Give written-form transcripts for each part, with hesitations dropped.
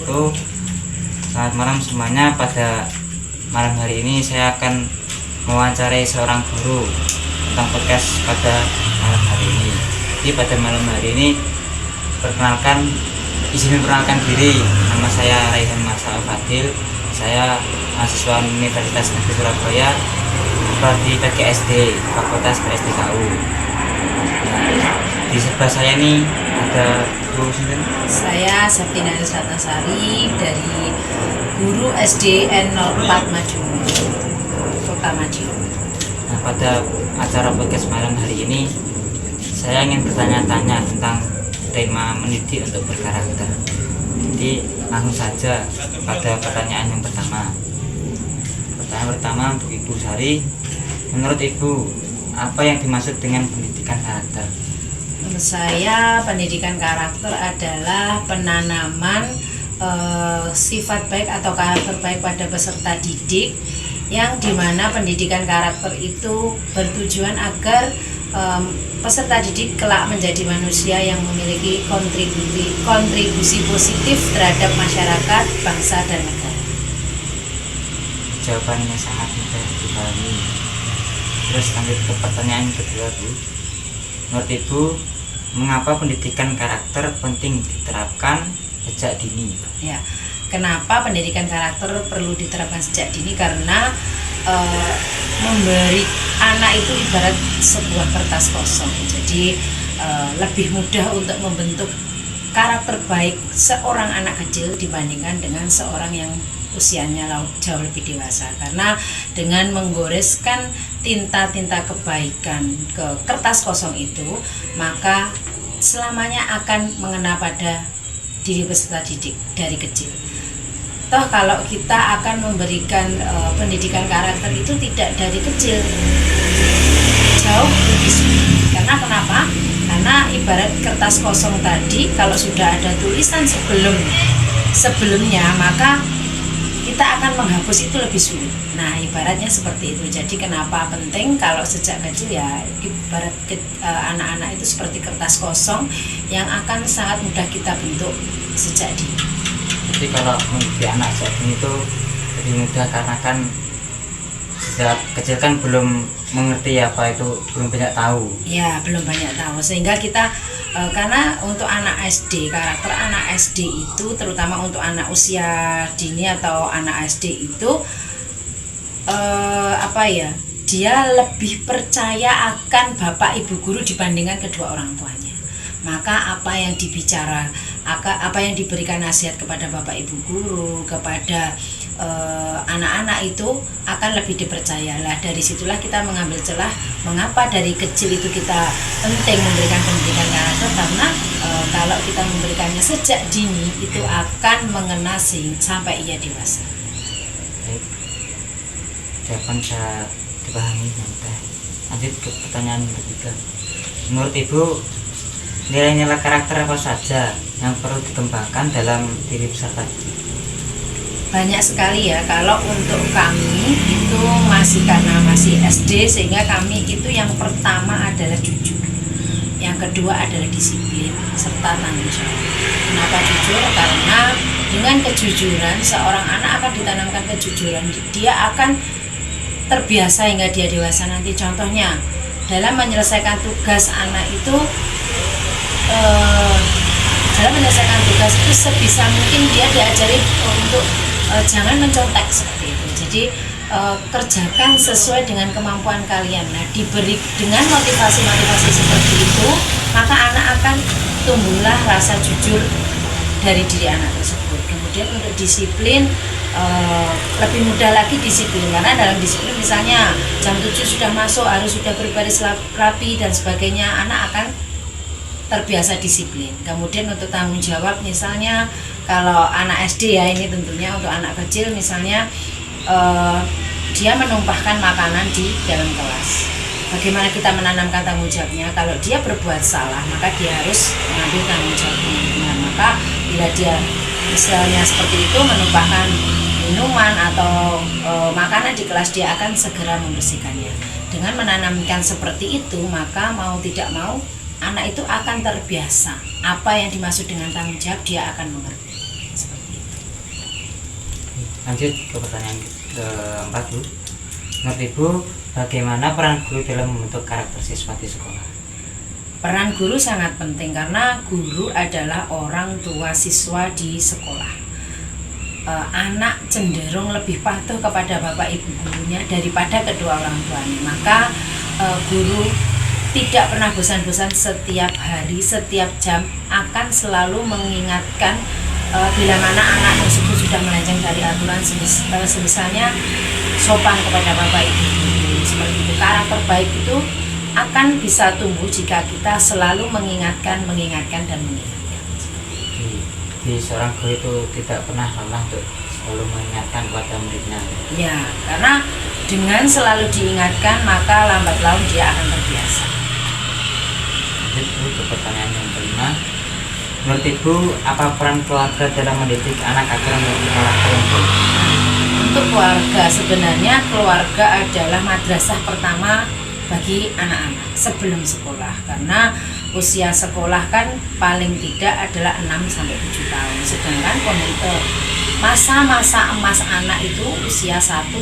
wabarakatuh. Selamat malam semuanya. Pada malam hari ini saya akan mewawancarai seorang guru tentang podcast pada malam hari ini. Jadi pada malam hari ini izin memperkenalkan diri. Nama saya Raihan Marsal Fadil. Saya mahasiswa Universitas Negeri Surabaya di PGSD Fakultas PSDKU. Di sebelah saya ini ada guru sini. Saya Septina Ratnasari dari guru SDN 04 Madiun, Kota Madiun. Nah, pada acara podcast malam hari ini saya ingin bertanya-tanya tentang tema mendidik untuk berkarakter. Jadi langsung saja pada pertanyaan yang pertama. Pertanyaan pertama untuk Ibu Sari, menurut Ibu apa yang dimaksud dengan pendidikan karakter? Menurut saya pendidikan karakter adalah penanaman sifat baik atau karakter baik pada peserta didik, yang dimana pendidikan karakter itu bertujuan agar peserta didik kelak menjadi manusia yang memiliki kontribusi positif terhadap masyarakat, bangsa, dan negara. Jawabannya sangat mudah dipahami. Terus lanjut ke pertanyaan kedua, Bu. Menurut Ibu, mengapa pendidikan karakter penting diterapkan sejak dini? Ya, kenapa pendidikan karakter perlu diterapkan sejak dini? Karena memberi anak itu ibarat sebuah kertas kosong. Jadi lebih mudah untuk membentuk karakter baik seorang anak kecil dibandingkan dengan seorang yang usianya jauh lebih dewasa. Karena dengan menggoreskan tinta-tinta kebaikan ke kertas kosong itu, maka selamanya akan mengena pada diri peserta didik dari kecil. Toh kalau kita akan memberikan pendidikan karakter itu tidak dari kecil, jauh lebih sulit. Karena kenapa? Karena ibarat kertas kosong tadi, kalau sudah ada tulisan sebelumnya, maka kita akan menghapus itu lebih sulit. Nah, ibaratnya seperti itu. Jadi kenapa penting kalau sejak kecil, ya ibarat anak-anak itu seperti kertas kosong yang akan sangat mudah kita bentuk sejak dini. Jadi kalau mendidik anak sejak dini itu lebih mudah karena kan sejak kecil kan belum mengerti apa itu, belum banyak tahu. Ya, belum banyak tahu. Sehingga kita karena untuk anak SD, karakter anak SD itu terutama untuk anak usia dini atau anak SD itu dia lebih percaya akan bapak ibu guru dibandingkan kedua orang tuanya. Maka apa yang diberikan nasihat kepada bapak ibu guru, kepada anak-anak itu akan lebih dipercaya. Lah dari situlah kita mengambil celah mengapa dari kecil itu kita penting memberikan pendidikan karakter, karena kalau kita memberikannya sejak dini itu akan mengena sampai ia dewasa. Baik, jawaban saya dipahami mudah. Lanjut ke pertanyaan ketiga. Menurut Ibu, nilai-nilai karakter apa saja yang perlu dikembangkan dalam diri peserta didik? Banyak sekali ya. Kalau untuk kami itu karena masih SD, sehingga kami itu yang pertama adalah jujur, yang kedua adalah disiplin serta tanggung jawab. Kenapa jujur? Karena dengan kejujuran seorang anak akan ditanamkan kejujuran, dia akan terbiasa hingga dia dewasa nanti. Contohnya dalam menyelesaikan tugas anak itu sebisa mungkin dia diajari untuk jangan mencontek seperti itu. Jadi kerjakan sesuai dengan kemampuan kalian. Nah, diberi dengan motivasi seperti itu, maka anak akan tumbuhlah rasa jujur dari diri anak tersebut. Kemudian untuk disiplin, lebih mudah lagi disiplin, karena dalam disiplin misalnya jam 7 sudah masuk, harus sudah berbaris rapi dan sebagainya, anak akan terbiasa disiplin. Kemudian untuk tanggung jawab, misalnya kalau anak SD ya, ini tentunya untuk anak kecil misalnya dia menumpahkan makanan di dalam kelas. Bagaimana kita menanamkan tanggung jawabnya? Kalau dia berbuat salah, maka dia harus mengambil tanggung jawabnya. Nah, maka bila dia misalnya seperti itu menumpahkan minuman atau makanan di kelas, dia akan segera membersihkannya. Dengan menanamkan seperti itu, maka mau tidak mau anak itu akan terbiasa apa yang dimaksud dengan tanggung jawab, dia akan mengerti. Seperti itu. Lanjut ke pertanyaan keempat, Bu. Menurut Ibu, bagaimana peran guru dalam membentuk karakter siswa di sekolah? Peran guru sangat penting karena guru adalah orang tua siswa di sekolah. Anak cenderung lebih patuh kepada bapak ibu gurunya daripada kedua orang tuanya. Maka guru tidak pernah bosan-bosan, setiap hari, setiap jam akan selalu mengingatkan bila mana anak tersebut sudah melenceng dari aturan, semisalnya sopan kepada bapak ibu guru. Seperti itu, karakter baik itu akan bisa tumbuh jika kita selalu mengingatkan dan mengingatkan. Di seorang guru itu tidak pernah lelah untuk selalu mengingatkan kepada muridnya. Ya, karena dengan selalu diingatkan maka lambat laun dia akan terbiasa. Lanjut ke pertanyaan yang kelima. Menurut Ibu, apa peran keluarga dalam mendidik anak agar memiliki karakter yang baik? Untuk keluarga, sebenarnya keluarga adalah madrasah pertama bagi anak-anak sebelum sekolah, karena usia sekolah kan paling tidak adalah 6-7 tahun, sedangkan masa-masa emas anak itu usia 1-5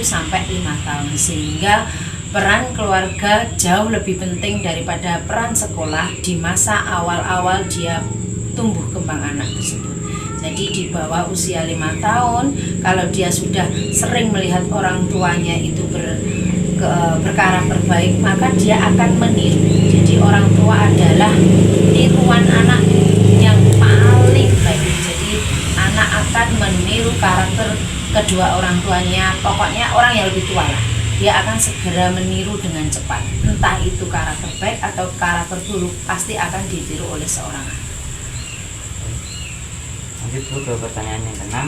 tahun, sehingga peran keluarga jauh lebih penting daripada peran sekolah di masa awal-awal dia tumbuh kembang anak tersebut. Jadi di bawah usia 5 tahun, kalau dia sudah sering melihat orang tuanya itu berkarakter baik, maka dia akan meniru. Jadi orang tua adalah tiruan anak yang paling baik. Jadi anak akan meniru karakter kedua orang tuanya. Pokoknya orang yang lebih tua lah, dia akan segera meniru dengan cepat. Entah itu karakter baik atau karakter buruk, pasti akan ditiru oleh seorang anak. Lanjut Bu ke pertanyaan yang keenam.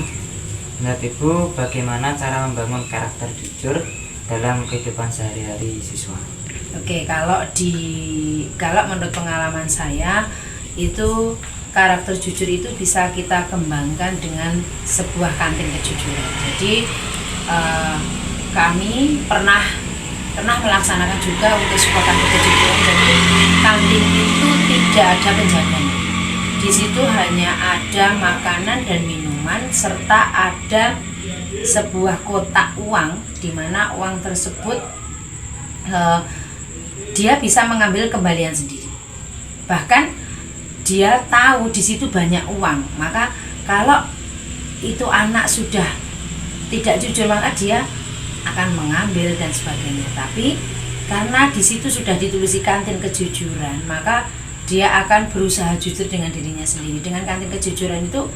Menurut Ibu, bagaimana cara membangun karakter jujur dalam kehidupan sehari-hari siswa? Oke, kalau menurut pengalaman saya itu karakter jujur itu bisa kita kembangkan dengan sebuah kantin kejujuran. Jadi kami pernah melaksanakan juga untuk sebuah kantin kejujuran. Jadi kantin itu tidak ada penjaganya. Di situ hanya ada makanan dan minuman serta ada sebuah kotak uang, di mana uang tersebut dia bisa mengambil kembalian sendiri. Bahkan dia tahu di situ banyak uang, maka kalau itu anak sudah tidak jujur maka dia akan mengambil dan sebagainya. Tapi karena di situ sudah ditulis kantin kejujuran, maka dia akan berusaha jujur dengan dirinya sendiri. Dengan kantin kejujuran itu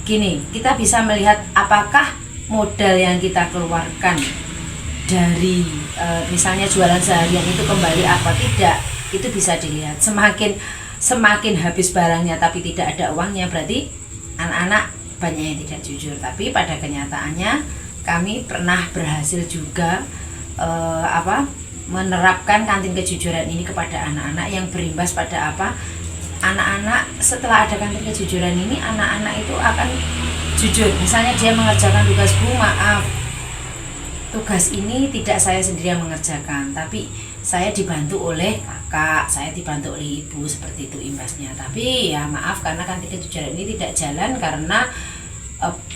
gini, kita bisa melihat apakah modal yang kita keluarkan dari misalnya jualan seharian itu kembali apa tidak, itu bisa dilihat. Semakin habis barangnya tapi tidak ada uangnya, berarti anak-anak banyak yang tidak jujur. Tapi pada kenyataannya kami pernah berhasil juga menerapkan kantin kejujuran ini kepada anak-anak, yang berimbas pada apa? Anak-anak setelah ada kantin kejujuran ini, anak-anak itu akan jujur. Misalnya dia mengerjakan tugas, Bu, maaf, tugas ini tidak saya sendiri yang mengerjakan, tapi saya dibantu oleh kakak, saya dibantu oleh ibu, seperti itu imbasnya. Tapi ya maaf, karena kantin kejujuran ini tidak jalan karena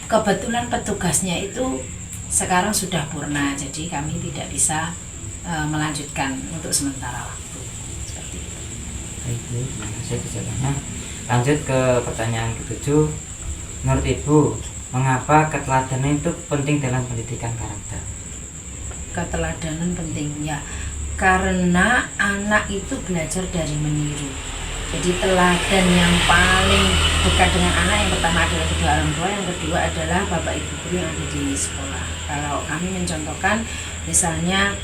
kebetulan petugasnya itu sekarang sudah purna, jadi kami tidak bisa melanjutkan untuk sementara waktu. Seperti itu. Baik Bu, terima kasih jawabannya. Lanjut ke pertanyaan ke-7. Menurut Ibu, mengapa keteladanan itu penting dalam pendidikan karakter? Keteladanan penting ya, karena anak itu belajar dari meniru. Jadi teladan yang paling dekat dengan anak yang pertama adalah kedua orang tua, yang kedua adalah bapak ibu guru yang ada di sekolah. Kalau kami mencontohkan, misalnya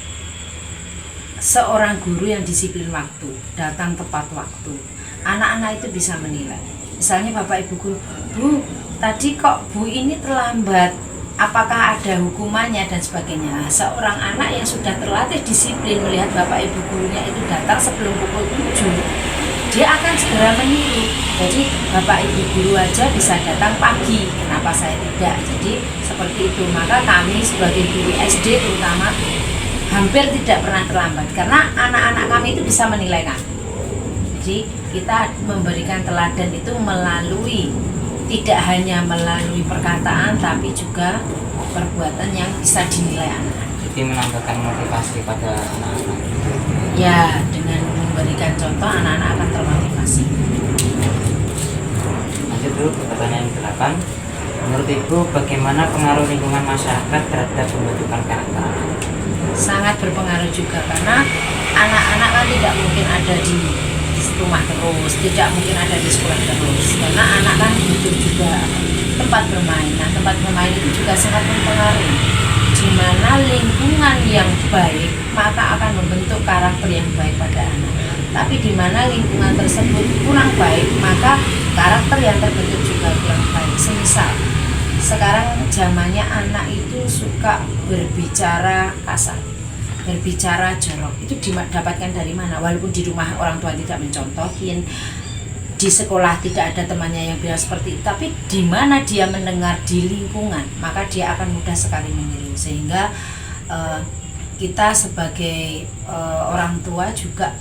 seorang guru yang disiplin waktu, datang tepat waktu, anak-anak itu bisa menilai. Misalnya bapak ibu guru, Bu, tadi kok Bu ini terlambat, apakah ada hukumannya dan sebagainya. Seorang anak yang sudah terlatih disiplin melihat bapak ibu gurunya itu datang sebelum pukul 7, dia akan segera meniru. Jadi bapak ibu guru aja bisa datang pagi, kenapa saya tidak? Jadi seperti itu. Maka kami sebagai guru SD terutama hampir tidak pernah terlambat, karena anak-anak kami itu bisa menilai kami. Jadi kita memberikan teladan itu melalui tidak hanya melalui perkataan tapi juga perbuatan yang bisa dinilai anak. Jadi menambahkan motivasi pada anak-anak. Ya, dengan memberikan contoh anak-anak akan termotivasi. Lanjut dulu ke pertanyaan yang ke-8. Menurut Ibu, bagaimana pengaruh lingkungan masyarakat terhadap pembentukan karakter anak? Sangat berpengaruh juga karena anak-anak kan tidak mungkin ada di rumah terus, tidak mungkin ada di sekolah terus, karena anak kan butuh juga tempat bermain. Nah, tempat bermain itu juga sangat mempengaruhi. Di mana lingkungan yang baik maka akan membentuk karakter yang baik pada anak. Tapi di mana lingkungan tersebut kurang baik maka karakter yang terbentuk juga kurang baik. Semisal sekarang zamannya anak itu suka berbicara kasar, berbicara jorok. Itu didapatkan dari mana? Walaupun di rumah orang tua tidak mencontohin, di sekolah tidak ada temannya yang bilang seperti itu, tapi di mana dia mendengar di lingkungan, maka dia akan mudah sekali meniru. Sehingga kita sebagai orang tua juga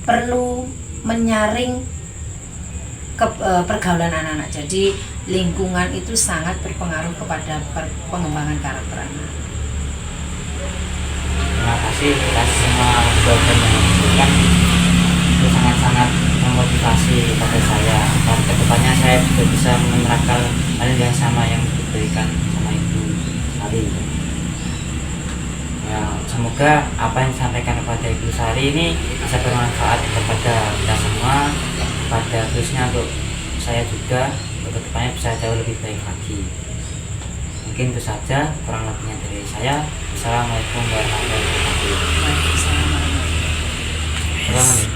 perlu menyaring pergaulan anak-anak. Jadi lingkungan itu sangat berpengaruh kepada pengembangan karakter anak. Terima kasih atas semua jawaban yang diberikan. Itu sangat-sangat memotivasi pada saya dan kedepannya saya juga bisa menerapkan hal yang sama yang diberikan sama Ibu Sari. Ya, semoga apa yang disampaikan kepada Ibu Sari ini bisa bermanfaat kepada kita semua, pada khususnya untuk saya juga, untuk kedepannya bisa jauh lebih baik lagi. Mungkin itu saja, kurang lebihnya dari saya. Assalamualaikum warahmatullahi wabarakatuh. Waalaikumsalam. Selamat